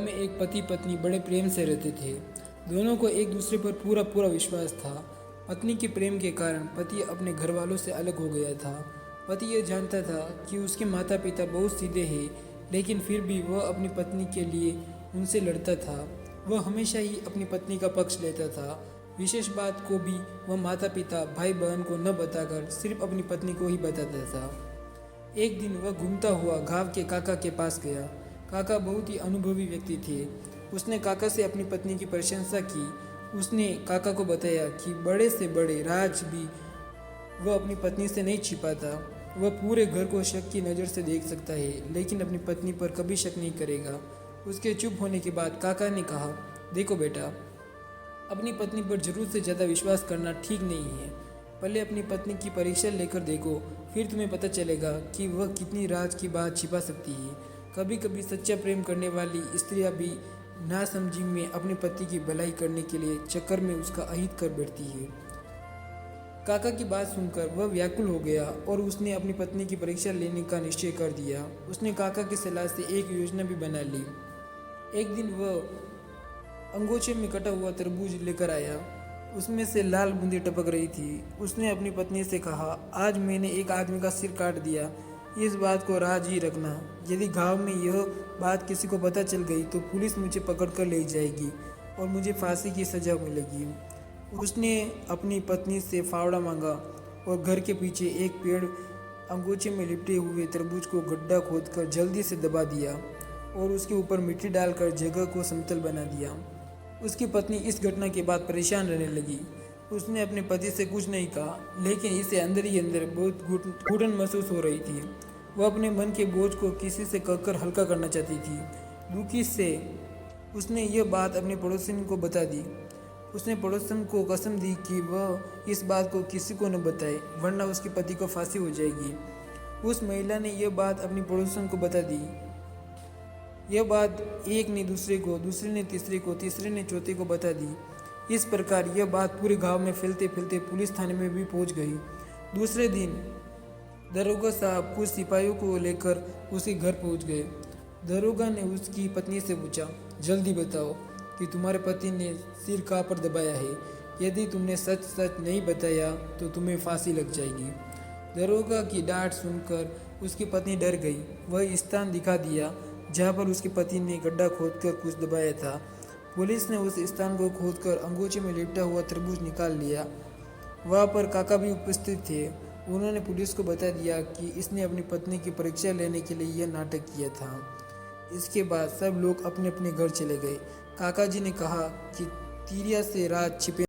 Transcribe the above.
में एक पति पत्नी बड़े प्रेम से रहते थे। दोनों को एक दूसरे पर पूरा पूरा विश्वास था। पत्नी के प्रेम के कारण पति अपने घर वालों से अलग हो गया था। पति यह जानता था कि उसके माता पिता बहुत सीधे हैं, लेकिन फिर भी वह अपनी पत्नी के लिए उनसे लड़ता था। वह हमेशा ही अपनी पत्नी का पक्ष लेता था। विशेष बात को भी वह माता पिता भाई बहन को न बताकर सिर्फ अपनी पत्नी को ही बताता था। एक दिन वह घूमता हुआ गांव के काका के पास गया। काका बहुत ही अनुभवी व्यक्ति थे। उसने काका से अपनी पत्नी की प्रशंसा की। उसने काका को बताया कि बड़े से बड़े राज भी वह अपनी पत्नी से नहीं छिपाता। वह पूरे घर को शक की नज़र से देख सकता है, लेकिन अपनी पत्नी पर कभी शक नहीं करेगा। उसके चुप होने के बाद काका ने कहा, देखो बेटा, अपनी पत्नी पर जरूरत से ज़्यादा विश्वास करना ठीक नहीं है। पहले अपनी पत्नी की परीक्षा लेकर देखो, फिर तुम्हें पता चलेगा कि वह कितनी राज की बात छिपा सकती है। कभी कभी सच्चा प्रेम करने वाली स्त्रियां भी नासमझी में अपने पति की भलाई करने के लिए चक्कर में उसका अहित कर बैठती है। काका की बात सुनकर वह व्याकुल हो गया और उसने अपनी पत्नी की परीक्षा लेने का निश्चय कर दिया। उसने काका की सलाह से एक योजना भी बना ली। एक दिन वह अंगोछे में कटा हुआ तरबूज लेकर आया। उसमें से लाल बूंदें टपक रही थी। उसने अपनी पत्नी से कहा, आज मैंने एक आदमी का सिर काट दिया। इस बात को राज ही रखना। यदि गांव में यह बात किसी को पता चल गई तो पुलिस मुझे पकड़ कर ले जाएगी और मुझे फांसी की सज़ा मिलेगी। उसने अपनी पत्नी से फावड़ा मांगा और घर के पीछे एक पेड़ अंगोछे में लिपटे हुए तरबूज को गड्ढा खोदकर जल्दी से दबा दिया और उसके ऊपर मिट्टी डालकर जगह को समतल बना दिया। उसकी पत्नी इस घटना के बाद परेशान रहने लगी। उसने अपने पति से कुछ नहीं कहा, लेकिन इसे अंदर ही अंदर बहुत घुटन महसूस हो रही थी। वह अपने मन के बोझ को किसी से कहकर हल्का करना चाहती थी। दुखी से उसने यह बात अपने पड़ोसन को बता दी। उसने पड़ोसन को कसम दी कि वह इस बात को किसी को न बताए, वरना उसके पति को फांसी हो जाएगी। उस महिला ने यह बात अपनी पड़ोसन को बता दी। यह बात एक ने दूसरे को, दूसरे ने तीसरे को, तीसरे ने चौथे को बता दी। इस प्रकार यह बात पूरे गांव में फैलते फैलते पुलिस थाने में भी पहुंच गई। दूसरे दिन दरोगा साहब कुछ सिपाहियों को लेकर उसके घर पहुंच गए। दरोगा ने उसकी पत्नी से पूछा, जल्दी बताओ कि तुम्हारे पति ने सिर कहाँ पर दबाया है। यदि तुमने सच सच नहीं बताया तो तुम्हें फांसी लग जाएगी। दरोगा की डांट सुनकर उसकी पत्नी डर गई। वह स्थान दिखा दिया जहाँ पर उसके पति ने गड्ढा खोदकर कुछ दबाया था। पुलिस ने उस स्थान को खोदकर अंगोछे में लिपटा हुआ तरबूज निकाल लिया। वहाँ पर काका भी उपस्थित थे। उन्होंने पुलिस को बता दिया कि इसने अपनी पत्नी की परीक्षा लेने के लिए यह नाटक किया था। इसके बाद सब लोग अपने अपने घर चले गए। काका जी ने कहा कि तिरिया से राज छिपे